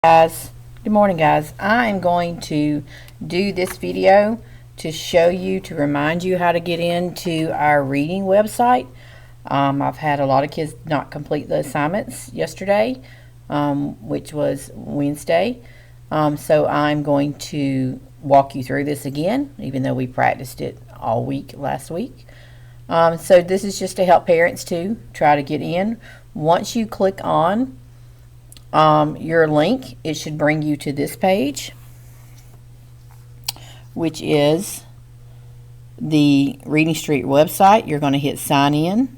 Guys, good morning guys. I am going to do this video to show you, to remind you how to get into our reading website. I've had a lot of kids not complete the assignments yesterday, which was Wednesday. So I'm going to walk you through this again, even though we practiced it all week last week. So this is just to help parents to try to get in. Once you click on your link, it should bring you to this page, which is the Reading Street website. You're going to hit sign in,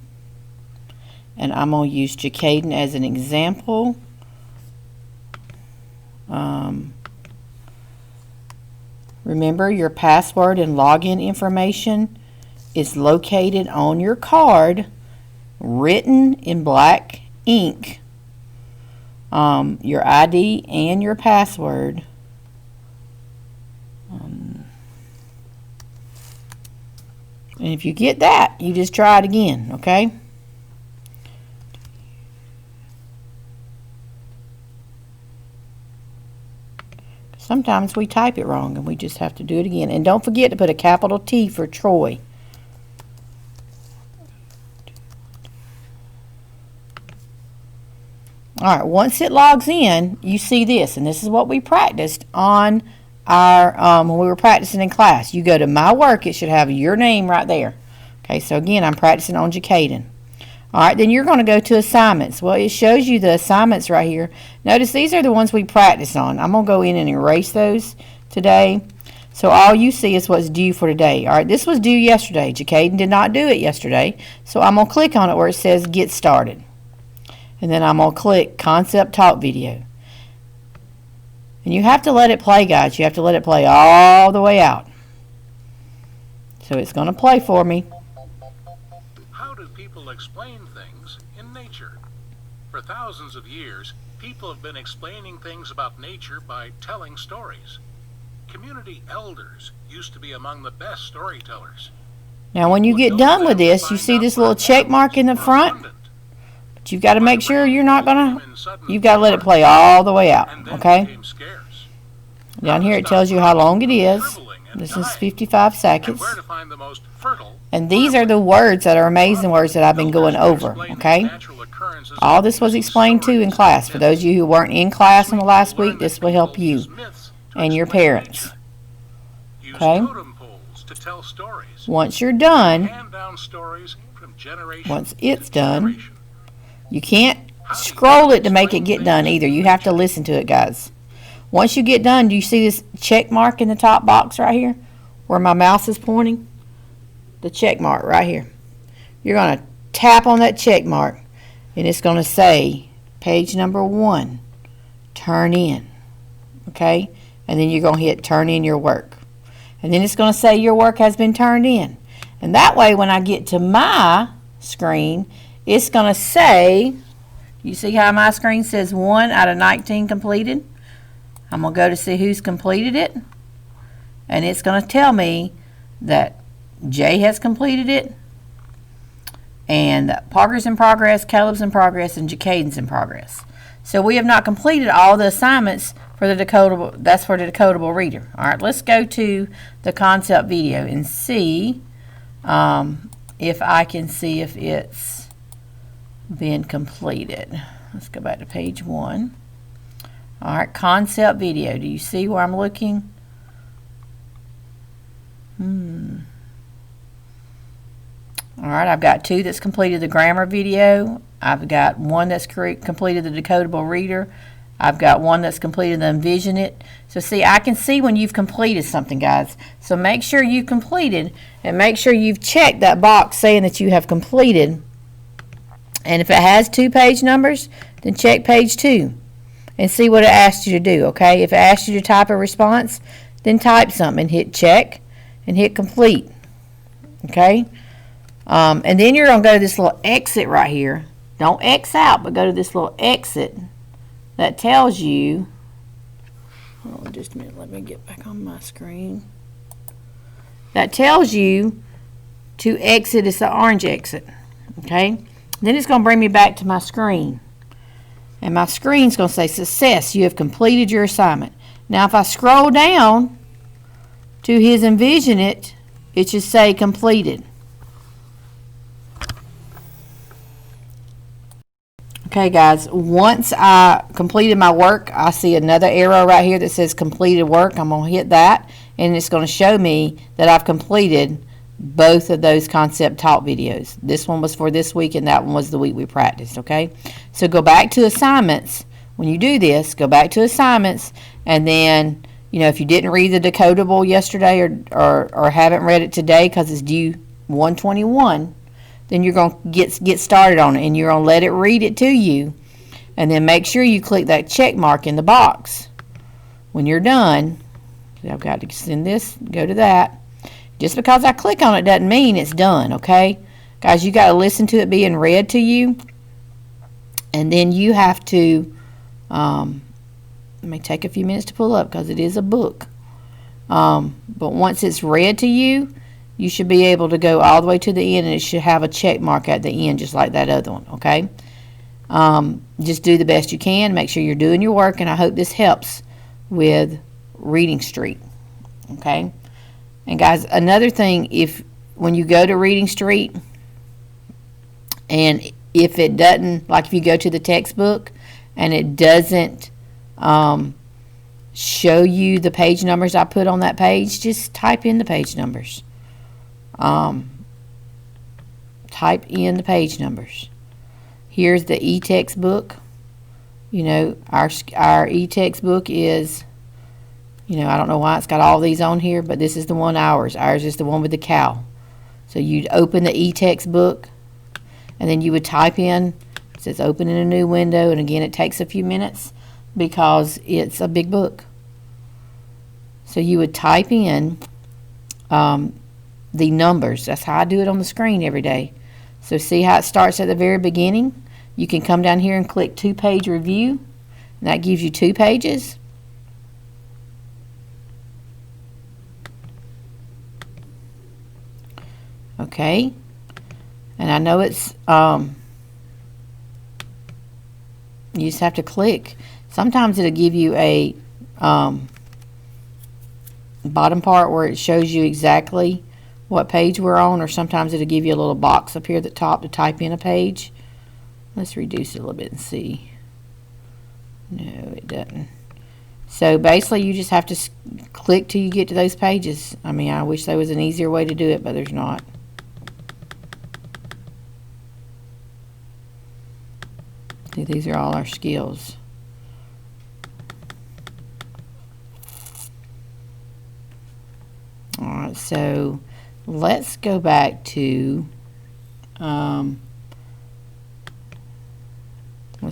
and I'm going to use Jacaden as an example. Remember, your password and login information is located on your card, written in black ink. Your ID and your password. And if you get that, you just try it again, okay? Sometimes we type it wrong and we just have to do it again. And don't forget to put a capital T for Troy. Alright, once it logs in, you see this, and this is what we practiced on our, when we were practicing in class. You go to My Work, it should have your name right there. Okay, so again, I'm practicing on Jacaden. Alright, then you're going to go to Assignments. Well, it shows you the assignments right here. Notice these are the ones we practiced on. I'm going to go in and erase those today. So all you see is what's due for today. Alright, this was due yesterday. Jacaden did not do it yesterday. So I'm going to click on it where it says Get Started. And then I'm going to click Concept Talk Video. And you have to let it play, guys. You have to let it play all the way out. So it's going to play for me. How do people explain things in nature? For thousands of years, people have been explaining things about nature by telling stories. Community elders used to be among the best storytellers. Now when you get done with this, you see this little check mark in the front? You've got to make sure you're not going to, you've got to let it play all the way out, okay? Down here it tells you how long it is. This is 55 seconds. And these are the words that are amazing words that I've been going over, okay? All this was explained to in class. For those of you who weren't in class in the last week, this will help you and your parents, okay? Once you're done, once it's done, you can't scroll it to make it get done either. You have to listen to it, guys. Once you get done, do you see this check mark in the top box right here where my mouse is pointing? The check mark right here. You're going to tap on that check mark, and it's going to say page number 1, turn in. Okay? And then you're going to hit turn in your work. And then it's going to say your work has been turned in. And that way, when I get to my screen, it's going to say, you see how my screen says 1 out of 19 completed? I'm going to go to see who's completed it. And it's going to tell me that Jay has completed it. And Parker's in progress, Caleb's in progress, and Jacaden's in progress. So we have not completed all the assignments for the decodable. That's for the decodable reader. All right, let's go to the concept video and see if I can see if it's been completed. Let's go back to page 1. Alright, concept video. Do you see where I'm looking? Alright, I've got 2 that's completed the grammar video. I've got 1 that's completed the decodable reader. I've got 1 that's completed the envision it. So see, I can see when you've completed something, guys. So make sure you've completed, and make sure you've checked that box saying that you have completed. And if it has 2 page numbers, then check page 2 and see what it asked you to do, okay? If it asked you to type a response, then type something and hit check and hit complete, okay? And then you're going to go to this little exit right here. Don't X out, but go to this little exit that tells you, hold on just a minute, let me get back on my screen. That tells you to exit. It's the orange exit, okay? Then it's going to bring me back to my screen. And my screen's going to say, success, you have completed your assignment. Now, if I scroll down to his Envision It, it should say completed. Okay, guys, once I completed my work, I see another arrow right here that says completed work. I'm going to hit that, and it's going to show me that I've completed both of those concept talk videos. This one was for this week, and that one was the week we practiced, okay? So go back to assignments. When you do this, go back to assignments, and then, you know, if you didn't read the decodable yesterday or haven't read it today because it's due 121, then you're going to get started on it, and you're going to let it read it to you, and then make sure you click that check mark in the box. When you're done, I've got to send this, go to that. Just because I click on it doesn't mean it's done, okay? Guys, you got to listen to it being read to you, and then you have to, it may take a few minutes to pull up because it is a book. But once it's read to you, you should be able to go all the way to the end, and it should have a check mark at the end just like that other one, okay? Just do the best you can. Make sure you're doing your work, and I hope this helps with Reading Street, okay? And guys, another thing, when you go to Reading Street, and if it doesn't, like if you go to the textbook and it doesn't show you the page numbers I put on that page, just type in the page numbers. Type in the page numbers. Here's the e-textbook. You know, our e-textbook is, you know, I don't know why it's got all these on here, but this is the one ours. Ours is the one with the cow. So you'd open the e-textbook, and then you would type in, it says open in a new window, and again, it takes a few minutes because it's a big book. So you would type in the numbers. That's how I do it on the screen every day. So see how it starts at the very beginning? You can come down here and click 2-page review, and that gives you 2 pages. Okay, and I know it's you just have to click. Sometimes it'll give you a bottom part where it shows you exactly what page we're on, or sometimes it'll give you a little box up here at the top to type in a page. Let's reduce it a little bit and see. No, it doesn't. So basically you just have to click till you get to those pages. I mean, I wish there was an easier way to do it, but there's not. See, these are all our skills. Alright, so let's go back to, let's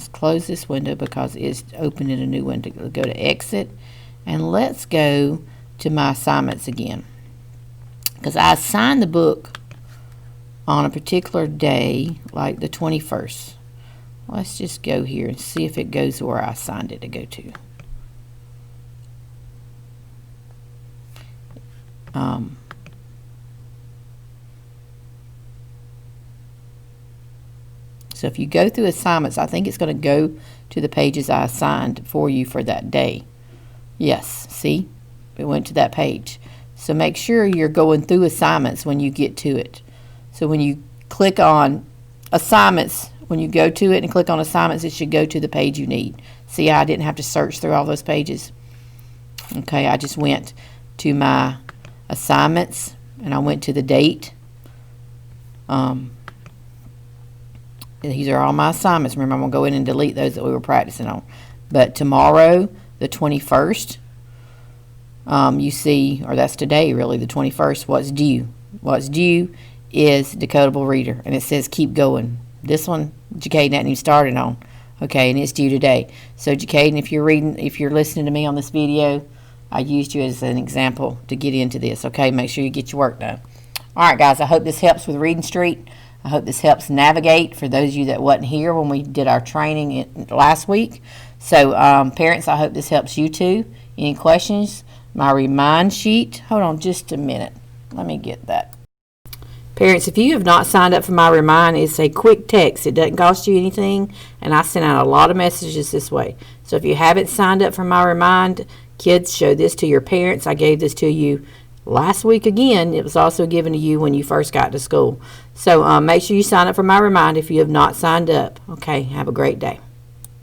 close this window because it's opening a new window. Go to exit, and let's go to my assignments again, because I assigned the book on a particular day, like the 21st. Let's just go here and see if it goes where I assigned it to go to. So if you go through assignments, I think it's going to go to the pages I assigned for you for that day. Yes, see? It went to that page. So make sure you're going through assignments when you get to it. So when you click on assignments, when you go to it and click on assignments, it should go to the page you need. See how I didn't have to search through all those pages? Okay, I just went to my assignments, and I went to the date. These are all my assignments. Remember, I'm going to go in and delete those that we were practicing on. But tomorrow, the 21st, you see, or that's today really, the 21st, what's due. What's due is Decodable Reader, and it says keep going. This one, Jacaden hadn't even started on. Okay, and it's due today. So Jacaden, if you're listening to me on this video, I used you as an example to get into this. Okay, make sure you get your work done. All right, guys, I hope this helps with Reading Street. I hope this helps navigate for those of you that wasn't here when we did our training last week. So, parents, I hope this helps you too. Any questions? My remind sheet. Hold on just a minute. Let me get that. Parents, if you have not signed up for my Remind, it's a quick text. It doesn't cost you anything, and I send out a lot of messages this way. So if you haven't signed up for my Remind, kids, show this to your parents. I gave this to you last week again. It was also given to you when you first got to school. So make sure you sign up for my Remind if you have not signed up. Okay, have a great day.